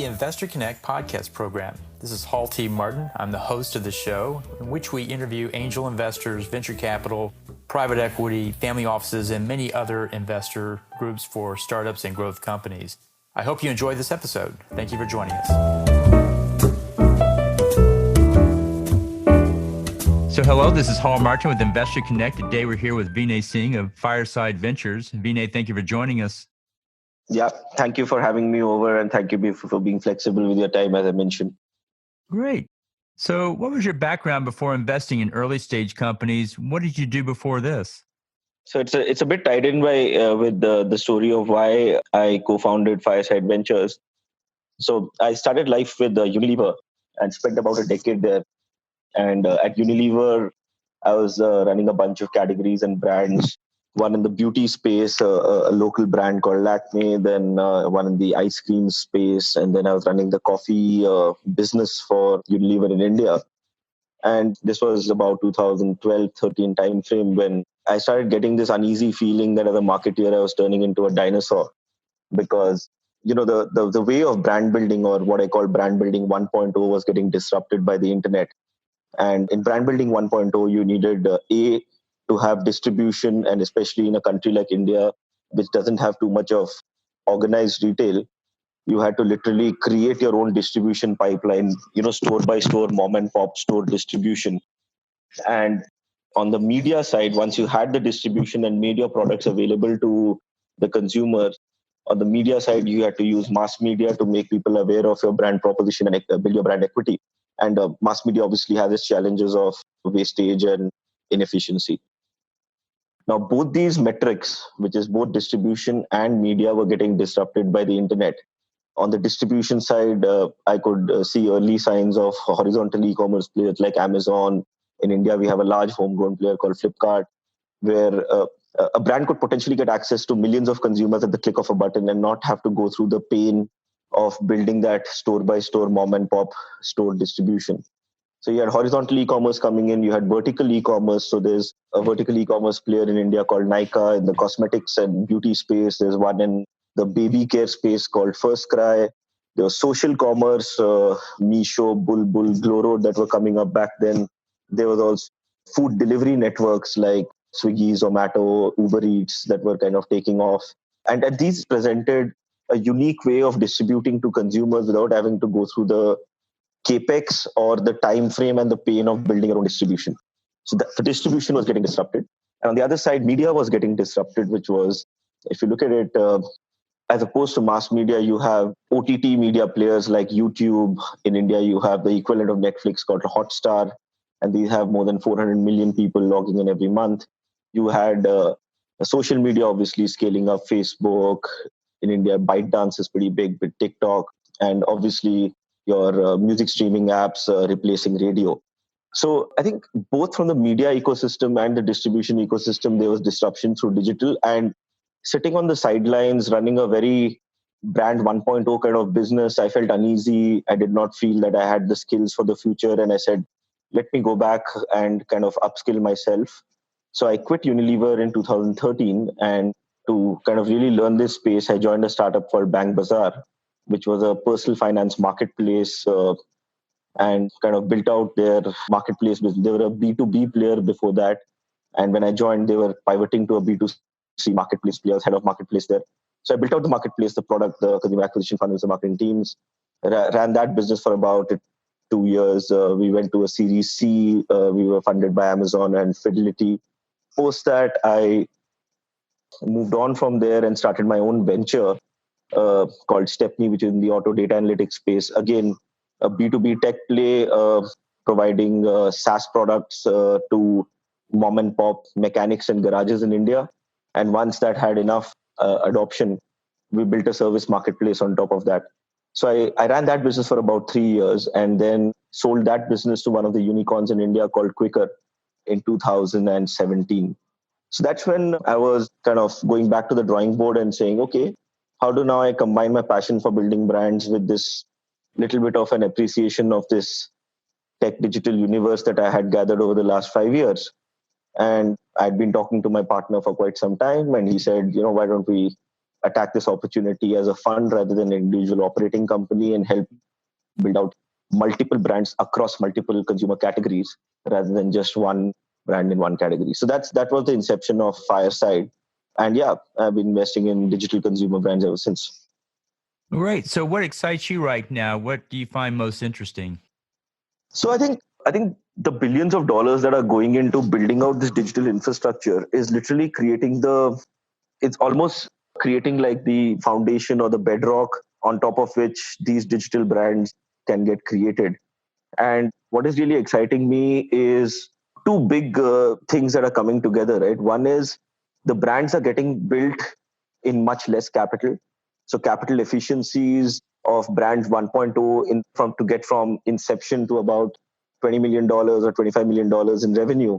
Investor Connect podcast program. This is Hall T. Martin. I'm the host of the show, in which we interview angel investors, venture capital, private equity, family offices, and many other investor groups for startups and growth companies. I hope you enjoy this episode. Thank you for joining us. So hello, this is Hall Martin with Investor Connect. Today we're here with Vinay Singh of Fireside Ventures. Vinay, thank you for joining us. Yeah, thank you for having me over, and thank you for being flexible with your time, as I mentioned. Great. So what was your background before investing in early stage companies? What did you do before this? So it's a bit tied in with the story of why I co-founded Fireside Ventures. So I started life with Unilever and spent about a decade there. And at Unilever, I was running a bunch of categories and brands. One in the beauty space, a local brand called Lakme, then one in the ice cream space, and then I was running the coffee business for Unilever in India. And this was about 2012-13 timeframe when I started getting this uneasy feeling that as a marketeer, I was turning into a dinosaur because the way of brand building, or what I call brand building 1.0, was getting disrupted by the internet. And in brand building 1.0, you needed to have distribution, and especially in a country like India, which doesn't have too much of organized retail, you had to literally create your own distribution pipeline, store by store, mom and pop store distribution. And on the media side, once you had the distribution and made your products available to the consumer, on the media side, you had to use mass media to make people aware of your brand proposition and build your brand equity. And mass media obviously has its challenges of wastage and inefficiency. Now, both these metrics, which is both distribution and media, were getting disrupted by the internet. On the distribution side, I could see early signs of horizontal e-commerce players like Amazon. In India, we have a large homegrown player called Flipkart, where a brand could potentially get access to millions of consumers at the click of a button and not have to go through the pain of building that store-by-store mom and pop store distribution. So you had horizontal e-commerce coming in, you had vertical e-commerce. So there's a vertical e-commerce player in India called Nykaa in the cosmetics and beauty space. There's one in the baby care space called First Cry. There was social commerce, Meesho, Bulbul, Gloro that were coming up back then. There was also food delivery networks like Swiggy, Zomato, Uber Eats that were kind of taking off. And these presented a unique way of distributing to consumers without having to go through the capex or the time frame and the pain of building your own distribution. So the distribution was getting disrupted. And on the other side, media was getting disrupted, which was, if you look at it, as opposed to mass media, you have OTT media players like YouTube. In India, you have the equivalent of Netflix called Hotstar, and these have more than 400 million people logging in every month. You had social media obviously scaling up. Facebook in India, ByteDance is pretty big with TikTok, and obviously your music streaming apps replacing radio. So I think both from the media ecosystem and the distribution ecosystem, there was disruption through digital. And sitting on the sidelines, running a very brand 1.0 kind of business, I felt uneasy. I did not feel that I had the skills for the future. And I said, let me go back and kind of upskill myself. So I quit Unilever in 2013. And to kind of really learn this space, I joined a startup called Bank Bazaar, which was a personal finance marketplace, and kind of built out their marketplace. They were a B2B player before that. And when I joined, they were pivoting to a B2C marketplace players, head of marketplace there. So I built out the marketplace, the product, the consumer acquisition funnels, the marketing teams, ran that business for about 2 years. We went to a Series C. We were funded by Amazon and Fidelity. Post that, I moved on from there and started my own venture called Stepney, which is in the auto data analytics space. Again, a B2B tech play, providing SaaS products to mom and pop mechanics and garages in India. And once that had enough adoption, we built a service marketplace on top of that. So I ran that business for about 3 years and then sold that business to one of the unicorns in India called Quikr in 2017. So that's when I was kind of going back to the drawing board and saying, okay, how do now I combine my passion for building brands with this little bit of an appreciation of this tech digital universe that I had gathered over the last 5 years? And I'd been talking to my partner for quite some time, and he said, why don't we attack this opportunity as a fund rather than an individual operating company and help build out multiple brands across multiple consumer categories rather than just one brand in one category. So that was the inception of Fireside. And yeah, I've been investing in digital consumer brands ever since. Great. So, what excites you right now? What do you find most interesting? So I think the billions of dollars that are going into building out this digital infrastructure is literally creating it's almost creating like the foundation or the bedrock on top of which these digital brands can get created. And what is really exciting me is two big things that are coming together, right? One is the brands are getting built in much less capital. So capital efficiencies of brands 1.0 in from to get from inception to about $20 million or $25 million in revenue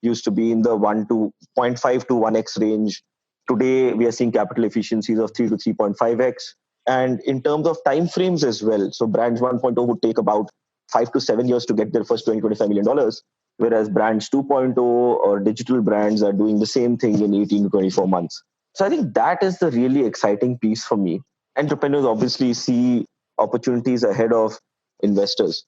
used to be in the 1 to zero point 0.5 to 1x range. Today, we are seeing capital efficiencies of 3 to 3.5x. And in terms of time frames as well, so brands 1.0 would take about 5 to 7 years to get their first $20 to $25 million, whereas brands 2.0 or digital brands are doing the same thing in 18 to 24 months. So I think that is the really exciting piece for me. Entrepreneurs obviously see opportunities ahead of investors.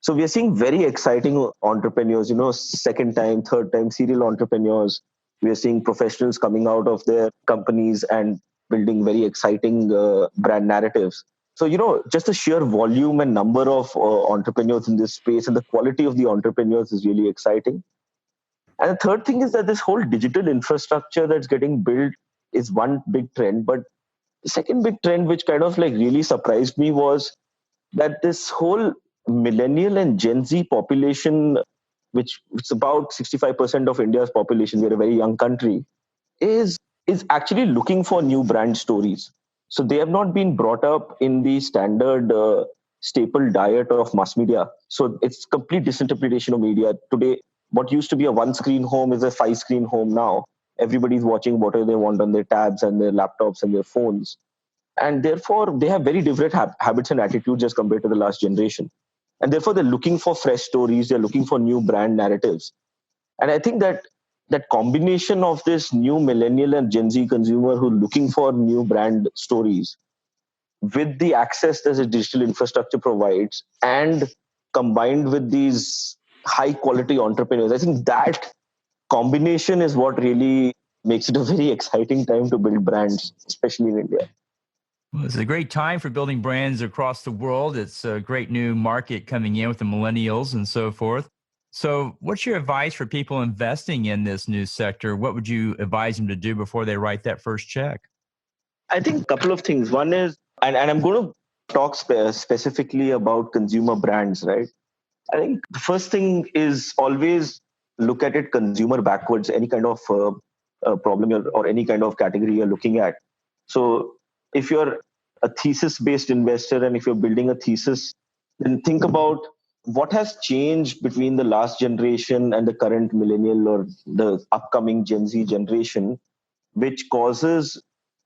So we are seeing very exciting entrepreneurs, second time, third time serial entrepreneurs. We are seeing professionals coming out of their companies and building very exciting brand narratives. So, just the sheer volume and number of entrepreneurs in this space and the quality of the entrepreneurs is really exciting. And the third thing is that this whole digital infrastructure that's getting built is one big trend. But the second big trend, which kind of like really surprised me, was that this whole millennial and Gen Z population, which it's about 65% of India's population, we're a very young country, is is actually looking for new brand stories. So they have not been brought up in the standard staple diet of mass media. So it's complete disinterpretation of media. Today, what used to be a one screen home is a five screen home now. Everybody's watching whatever they want on their tabs and their laptops and their phones, and therefore they have very different habits and attitudes as compared to the last generation, and therefore they're looking for fresh stories, they're looking for new brand narratives. And I think that combination of this new millennial and Gen Z consumer who are looking for new brand stories with the access that the digital infrastructure provides and combined with these high quality entrepreneurs, I think that combination is what really makes it a very exciting time to build brands, especially in India. Well, it's a great time for building brands across the world. It's a great new market coming in with the millennials and so forth. So, what's your advice for people investing in this new sector? What would you advise them to do before they write that first check? I think a couple of things. One is, and I'm going to talk specifically about consumer brands, right? I think the first thing is always look at it consumer backwards, any kind of problem or any kind of category you're looking at. So if you're a thesis based investor and if you're building a thesis, then think about what has changed between the last generation and the current millennial or the upcoming Gen Z generation, which causes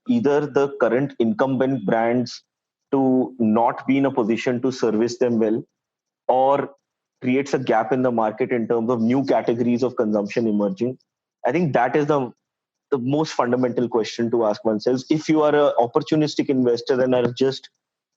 either the current incumbent brands to not be in a position to service them well, or creates a gap in the market in terms of new categories of consumption emerging. I think that is the most fundamental question to ask oneself. If you are an opportunistic investor and are just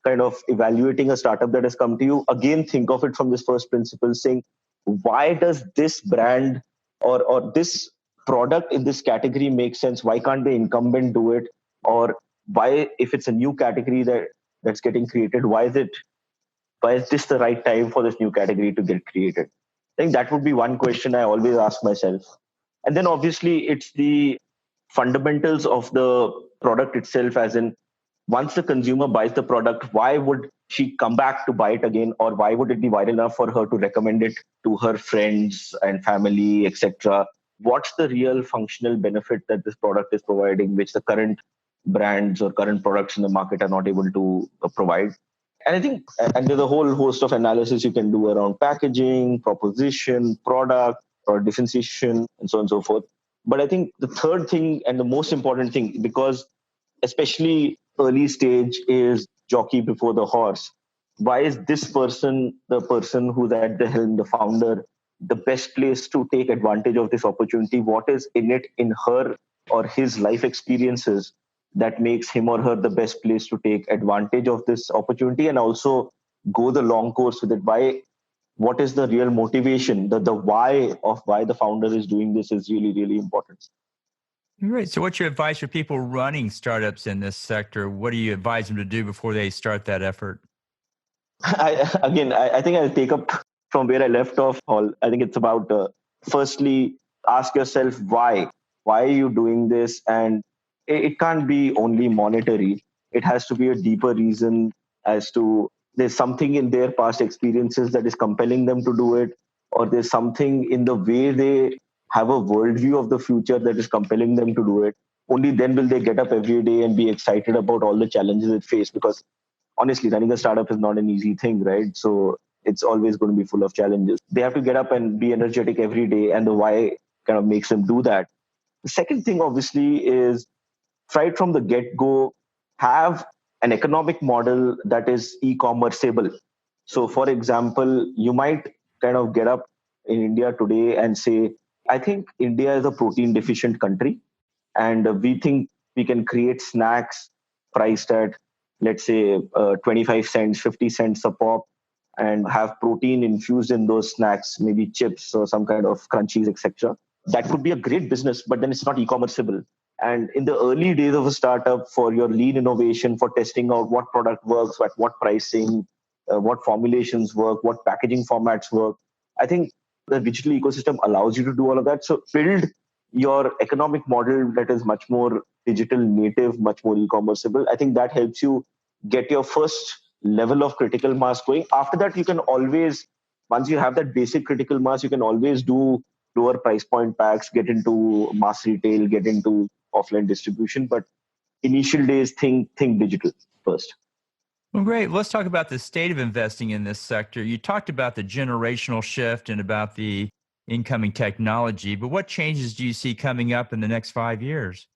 kind of evaluating a startup that has come to you, again, think of it from this first principle, saying, why does this brand or this product in this category make sense? Why can't the incumbent do it? Or why, if it's a new category that's getting created, why is this the right time for this new category to get created? I think that would be one question I always ask myself. And then obviously it's the fundamentals of the product itself, as in once the consumer buys the product, why would she come back to buy it again? Or why would it be viral enough for her to recommend it to her friends and family, etc.? What's the real functional benefit that this product is providing, which the current brands or current products in the market are not able to provide? And I think, and there's a whole host of analysis you can do around packaging, proposition, product, or differentiation, and so on and so forth. But I think the third thing and the most important thing, because especially early stage, is jockey before the horse. Why is this person, the person who's at the helm, the founder, the best place to take advantage of this opportunity? What is in it in her or his life experiences that makes him or her the best place to take advantage of this opportunity and also go the long course with it. What is the real motivation? The why of why the founder is doing this is really, really important. Great. So, what's your advice for people running startups in this sector? What do you advise them to do before they start that effort? I think I'll take up from where I left off. All I think it's about firstly, ask yourself why. Why are you doing this? And it can't be only monetary. It has to be a deeper reason as to there's something in their past experiences that is compelling them to do it, or there's something in the way they have a worldview of the future that is compelling them to do it. Only then will they get up every day and be excited about all the challenges it face, because honestly, running a startup is not an easy thing, right? So it's always going to be full of challenges. They have to get up and be energetic every day, and the why kind of makes them do that. The second thing, obviously, is right from the get go, have an economic model that is e-commerceable. So, for example, you might kind of get up in India today and say, I think India is a protein deficient country, and we think we can create snacks priced at, let's say, 25 cents, 50 cents a pop, and have protein infused in those snacks, maybe chips or some kind of crunchies, etc. That could be a great business, but then it's not e-commerceable. And in the early days of a startup, for your lean innovation, for testing out what product works, at what pricing, what formulations work, what packaging formats work, I think the digital ecosystem allows you to do all of that. So build your economic model that is much more digital native, much more e-commerceable. I think that helps you get your first level of critical mass going. After that, you can always, once you have that basic critical mass, you can always do lower price point packs, get into mass retail, get into offline distribution. But initial days, think digital first. Well, great. Let's talk about the state of investing in this sector. You talked about the generational shift and about the incoming technology, but what changes do you see coming up in the next 5 years?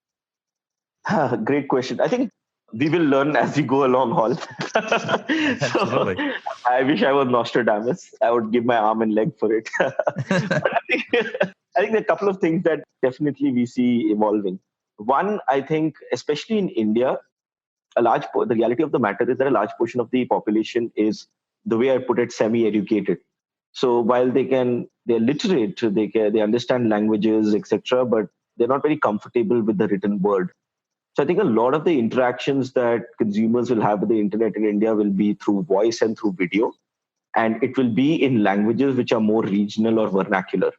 Great question. I think we will learn as we go along, Hall. So Absolutely. I wish I was Nostradamus. I would give my arm and leg for it. But I think there are a couple of things that definitely we see evolving. One, I think, especially in India, the reality of the matter is that a large portion of the population is, the way I put it, semi-educated. So while they're literate, they understand languages, etc., but they're not very comfortable with the written word. So I think a lot of the interactions that consumers will have with the internet in India will be through voice and through video, and it will be in languages which are more regional or vernacular.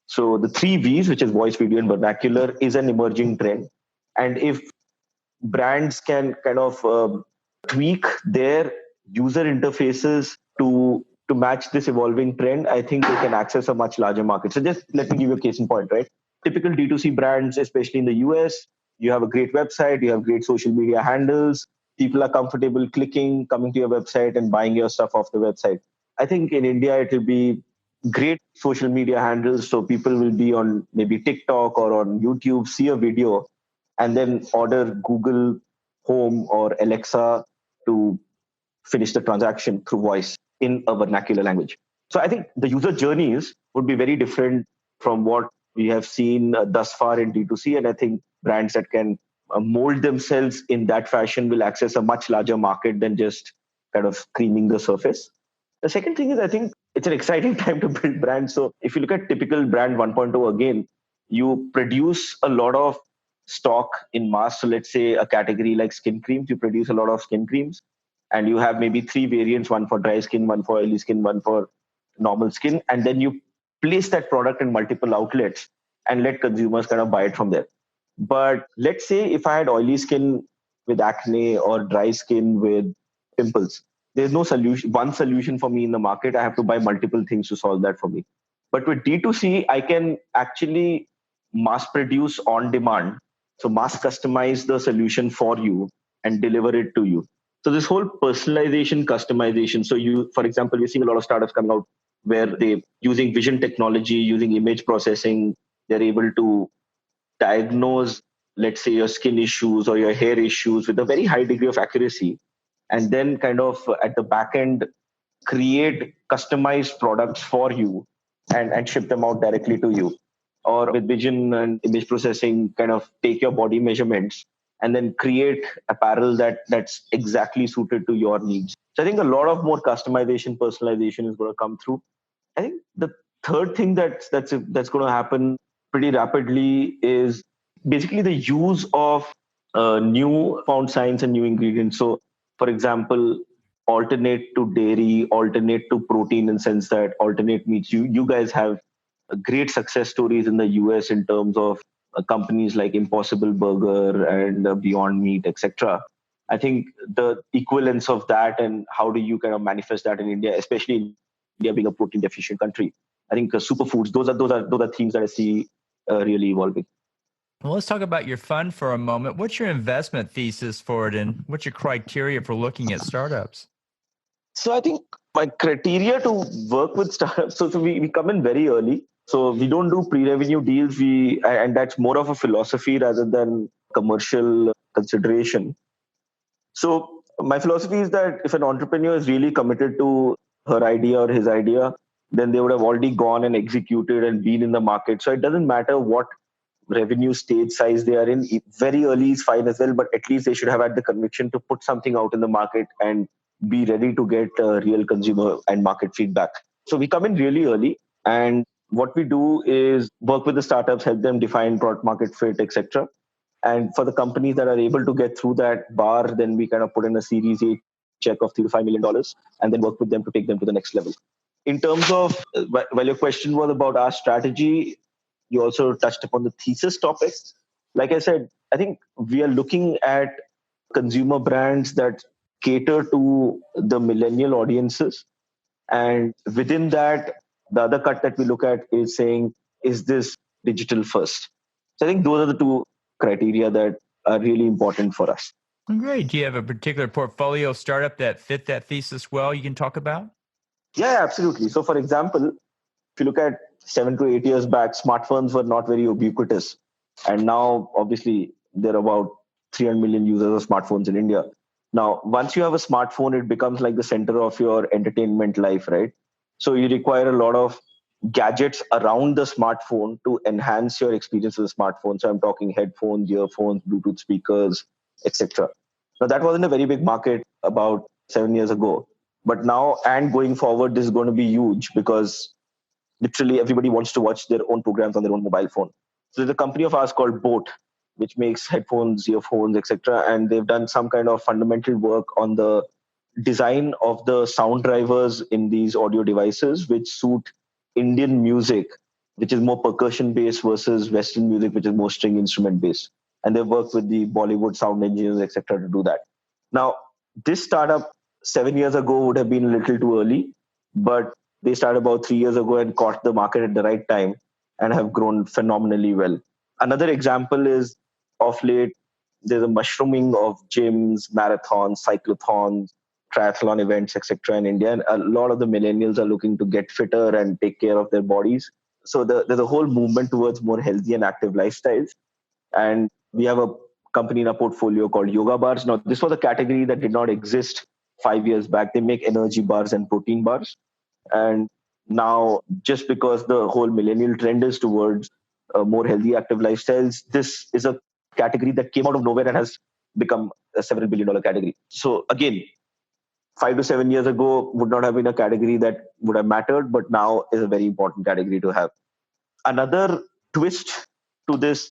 So the three V's, which is voice, video, and vernacular, is an emerging trend. And if brands can kind of tweak their user interfaces to match this evolving trend, I think they can access a much larger market. So just let me give you a case in point, right? Typical D2C brands, especially in the US, you have a great website, you have great social media handles, people are comfortable clicking, coming to your website and buying your stuff off the website. I think in India, it will be great social media handles. So people will be on maybe TikTok or on YouTube, see a video, and then order Google Home or Alexa to finish the transaction through voice in a vernacular language. So I think the user journeys would be very different from what we have seen thus far in D2C. And I think brands that can mold themselves in that fashion will access a much larger market than just kind of creaming the surface. The second thing is, I think it's an exciting time to build brands. So if you look at typical brand 1.0 again, you produce a lot of stock in mass. So let's say a category like skin creams, you produce a lot of skin creams, and you have maybe three variants, one for dry skin, one for oily skin, one for normal skin. And then you place that product in multiple outlets and let consumers kind of buy it from there. But let's say if I had oily skin with acne or dry skin with pimples, there's no solution, one solution for me in the market. I have to buy multiple things to solve that for me. But with D2C, I can actually mass produce on demand. So mass customize the solution for you and deliver it to you. So this whole personalization, customization. So you, for example, we're seeing a lot of startups coming out where they using vision technology, using image processing, they're able to diagnose, let's say, your skin issues or your hair issues with a very high degree of accuracy, and then kind of at the back end create customized products for you and ship them out directly to you. Or with vision and image processing, kind of take your body measurements and then create apparel that's exactly suited to your needs. So I think a lot of more customization, personalization is going to come through. I think the third thing that's going to happen pretty rapidly is basically the use of new found science and new ingredients. So, for example, alternate to dairy, alternate to protein, in sense that alternate meats. You guys have great success stories in the US in terms of companies like Impossible Burger and Beyond Meat, etc. I think the equivalence of that, and how do you kind of manifest that in India, especially India being a protein deficient country. I think superfoods, those are themes that I see really evolving. Well, let's talk about your fund for a moment. What's your investment thesis for it, and what's your criteria for looking at startups? So I think my criteria to work with startups, so we come in very early. So we don't do pre-revenue deals. And that's more of a philosophy rather than commercial consideration. So my philosophy is that if an entrepreneur is really committed to her idea or his idea, then they would have already gone and executed and been in the market. So it doesn't matter what revenue stage size they are in. Very early is fine as well, but at least they should have had the conviction to put something out in the market and be ready to get real consumer and market feedback. So we come in really early, and what we do is work with the startups, help them define product market fit, etc. And for the companies that are able to get through that bar, then we kind of put in a Series A check of $3 to $5 million and then work with them to take them to the next level. In terms of, well, your question was about our strategy. You also touched upon the thesis topic. Like I said, I think we are looking at consumer brands that cater to the millennial audiences. And within that, the other cut that we look at is saying, is this digital first? So I think those are the two criteria that are really important for us. Great. Do you have a particular portfolio startup that fit that thesis well you can talk about? Yeah, absolutely. So for example, if you look at 7 to 8 years back, smartphones were not very ubiquitous. And now, obviously, there are about 300 million users of smartphones in India. Now, once you have a smartphone, it becomes like the center of your entertainment life, right? So you require a lot of gadgets around the smartphone to enhance your experience with the smartphone. So I'm talking headphones, earphones, Bluetooth speakers, etc. Now, that wasn't a very big market about 7 years ago. But now and going forward, this is going to be huge because literally everybody wants to watch their own programs on their own mobile phone. So there's a company of ours called Boat, which makes headphones, earphones, etc. And they've done some kind of fundamental work on the design of the sound drivers in these audio devices, which suit Indian music, which is more percussion based versus Western music, which is more string instrument based. And they've worked with the Bollywood sound engineers, etc., to do that. Now, this startup 7 years ago would have been a little too early, but they started about 3 years ago and caught the market at the right time and have grown phenomenally well. Another example is of late, there's a mushrooming of gyms, marathons, cyclothons, triathlon events, etc. in India. And a lot of the millennials are looking to get fitter and take care of their bodies. So there's a whole movement towards more healthy and active lifestyles. And we have a company in our portfolio called Yoga Bars. Now, this was a category that did not exist 5 years back. They make energy bars and protein bars. And now, just because the whole millennial trend is towards more healthy, active lifestyles, this is a category that came out of nowhere and has become a $several billion category. So again, 5 to 7 years ago would not have been a category that would have mattered, but now is a very important category to have. Another twist to this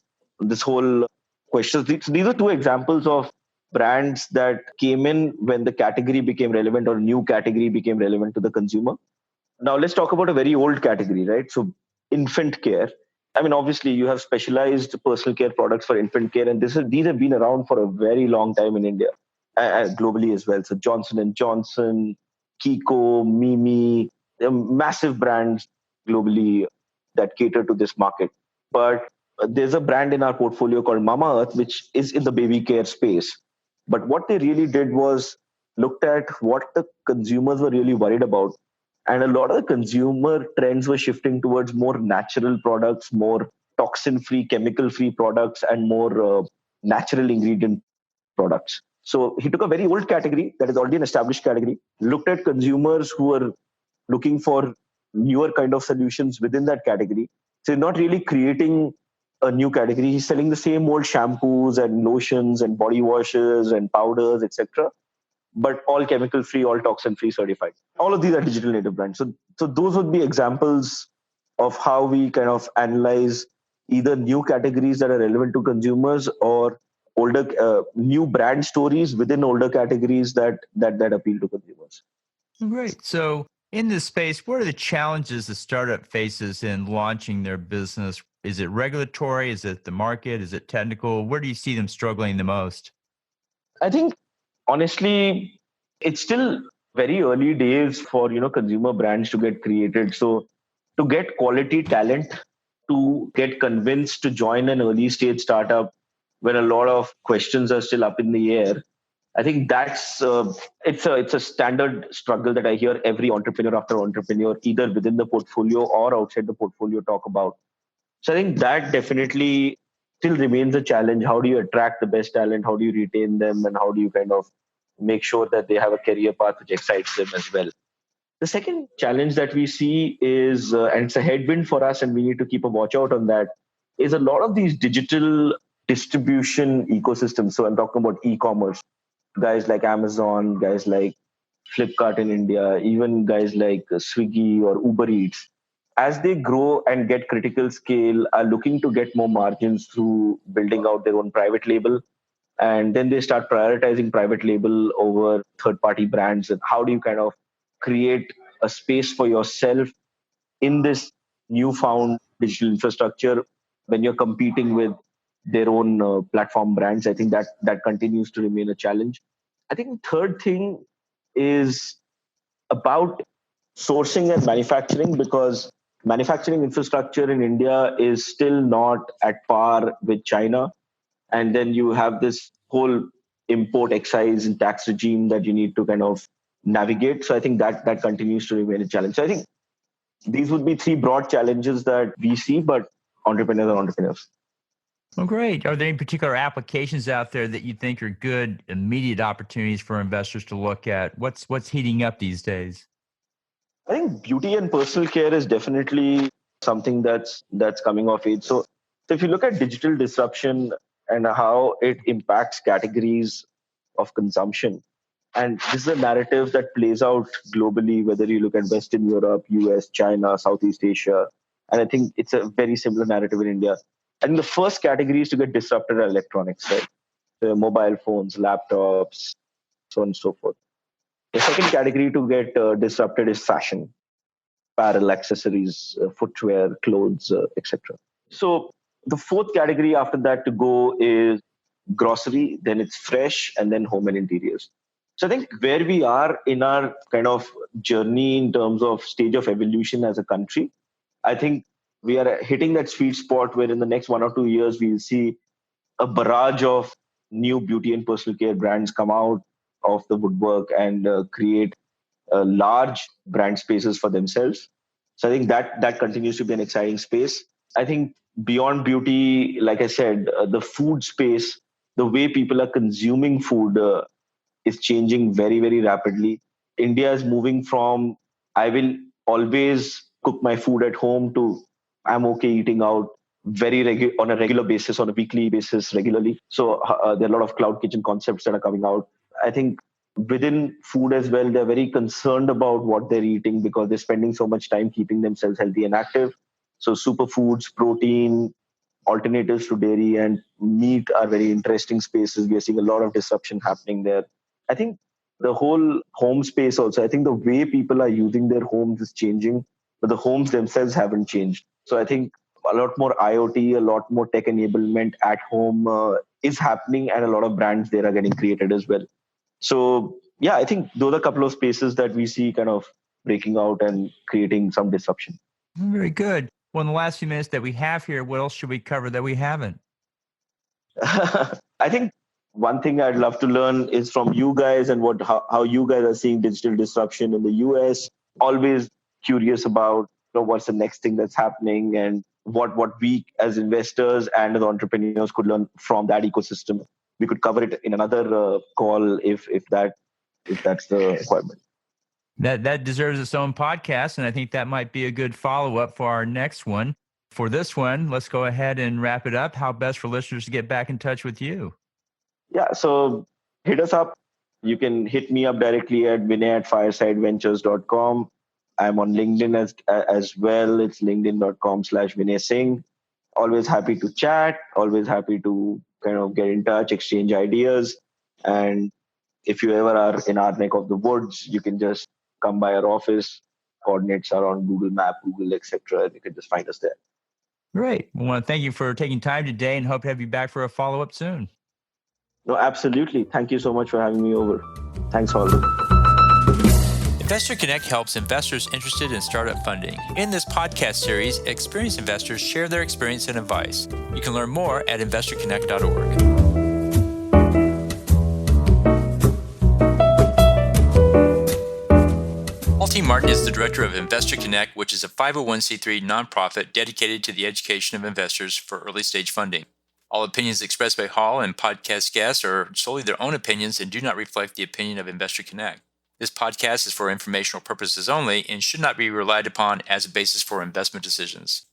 whole question. These are two examples of brands that came in when the category became relevant or new category became relevant to the consumer. Now let's talk about a very old category, right? So infant care. I mean, obviously you have specialized personal care products for infant care, and these have been around for a very long time in India and globally as well. So Johnson and Johnson, Kiko, Mimi, they're massive brands globally that cater to this market. But there's a brand in our portfolio called Mama Earth, which is in the baby care space. But what they really did was looked at what the consumers were really worried about, and a lot of the consumer trends were shifting towards more natural products, more toxin free, chemical free products, and more natural ingredient products. So he took a very old category that is already an established category, looked at consumers who were looking for newer kind of solutions within that category. So not really creating a new category. He's selling the same old shampoos and lotions and body washes and powders, etc., but all chemical free, all toxin free certified. All of these are digital native brands. So those would be examples of how we kind of analyze either new categories that are relevant to consumers or older new brand stories within older categories that appeal to consumers. Great. So, in this space, what are the challenges the startup faces in launching their business? Is it regulatory? Is it the market? Is it technical? Where do you see them struggling the most? I think honestly, it's still very early days for consumer brands to get created. So to get quality talent, to get convinced to join an early stage startup when a lot of questions are still up in the air, I think that's it's a standard struggle that I hear every entrepreneur after entrepreneur, either within the portfolio or outside the portfolio, talk about. So I think that definitely still remains a challenge. How do you attract the best talent? How do you retain them? And how do you kind of make sure that they have a career path which excites them as well? The second challenge that we see is, and it's a headwind for us, and we need to keep a watch out on that, is a lot of these digital distribution ecosystems. So I'm talking about e-commerce, guys like Amazon, guys like Flipkart in India, even guys like Swiggy or Uber Eats, as they grow and get critical scale, are looking to get more margins through building out their own private label. And then they start prioritizing private label over third party brands. And how do you kind of create a space for yourself in this newfound digital infrastructure when you're competing with their own platform brands? I think that continues to remain a challenge. I think third thing is about sourcing and manufacturing, because manufacturing infrastructure in India is still not at par with China. And then you have this whole import excise and tax regime that you need to kind of navigate. So I think that continues to remain a challenge. So I think these would be three broad challenges that we see, but entrepreneurs are entrepreneurs. Well, great. Are there any particular applications out there that you think are good immediate opportunities for investors to look at? What's heating up these days? I think beauty and personal care is definitely something that's coming of age. So if you look at digital disruption and how it impacts categories of consumption, and this is a narrative that plays out globally, whether you look at Western Europe, US, China, Southeast Asia, and I think it's a very similar narrative in India. And the first categories to get disrupted are electronics, right? The mobile phones, laptops, so on and so forth. The second category to get disrupted is fashion, apparel, accessories, footwear, clothes, etc. So the fourth category after that to go is grocery, then it's fresh, and then home and interiors. So I think where we are in our kind of journey in terms of stage of evolution as a country, I think we are hitting that sweet spot where in the next 1 or 2 years we'll see a barrage of new beauty and personal care brands come out of the woodwork and create large brand spaces for themselves. So I think that continues to be an exciting space. I think beyond beauty, like I said, the food space, the way people are consuming food is changing very, very rapidly. India is moving from I will always cook my food at home to I'm okay eating out on a regular basis, on a weekly basis, regularly. So there are a lot of cloud kitchen concepts that are coming out. I think within food as well, they're very concerned about what they're eating because they're spending so much time keeping themselves healthy and active. So superfoods, protein, alternatives to dairy and meat are very interesting spaces. We are seeing a lot of disruption happening there. I think the whole home space also, I think the way people are using their homes is changing, but the homes themselves haven't changed. So I think a lot more IoT, a lot more tech enablement at home is happening, and a lot of brands there are getting created as well. So yeah, I think those are a couple of spaces that we see kind of breaking out and creating some disruption. Very good. Well, in the last few minutes that we have here, what else should we cover that we haven't? I think one thing I'd love to learn is from you guys and how you guys are seeing digital disruption in the US. Always curious about what's the next thing that's happening and what we as investors and as entrepreneurs could learn from that ecosystem. We could cover it in another call if that's the requirement. That deserves its own podcast, and I think that might be a good follow up for our next one. For this one, let's go ahead and wrap it up. How best for listeners to get back in touch with you? Yeah, so hit us up. You can hit me up directly at vinay@firesideventures.com. I'm on LinkedIn as well. It's linkedin.com/Vinay Singh. Always happy to chat, always happy to kind of get in touch, exchange ideas. And if you ever are in our neck of the woods, you can just come by our office. Coordinates are on Google Map, Google, etc. You can just find us there. Great. I want to thank you for taking time today and hope to have you back for a follow-up soon. No, absolutely. Thank you so much for having me over. Thanks, Holden. Investor Connect helps investors interested in startup funding. In this podcast series, experienced investors share their experience and advice. You can learn more at investorconnect.org. T. Martin is the director of Investor Connect, which is a 501c3 nonprofit dedicated to the education of investors for early-stage funding. All opinions expressed by Hall and podcast guests are solely their own opinions and do not reflect the opinion of Investor Connect. This podcast is for informational purposes only and should not be relied upon as a basis for investment decisions.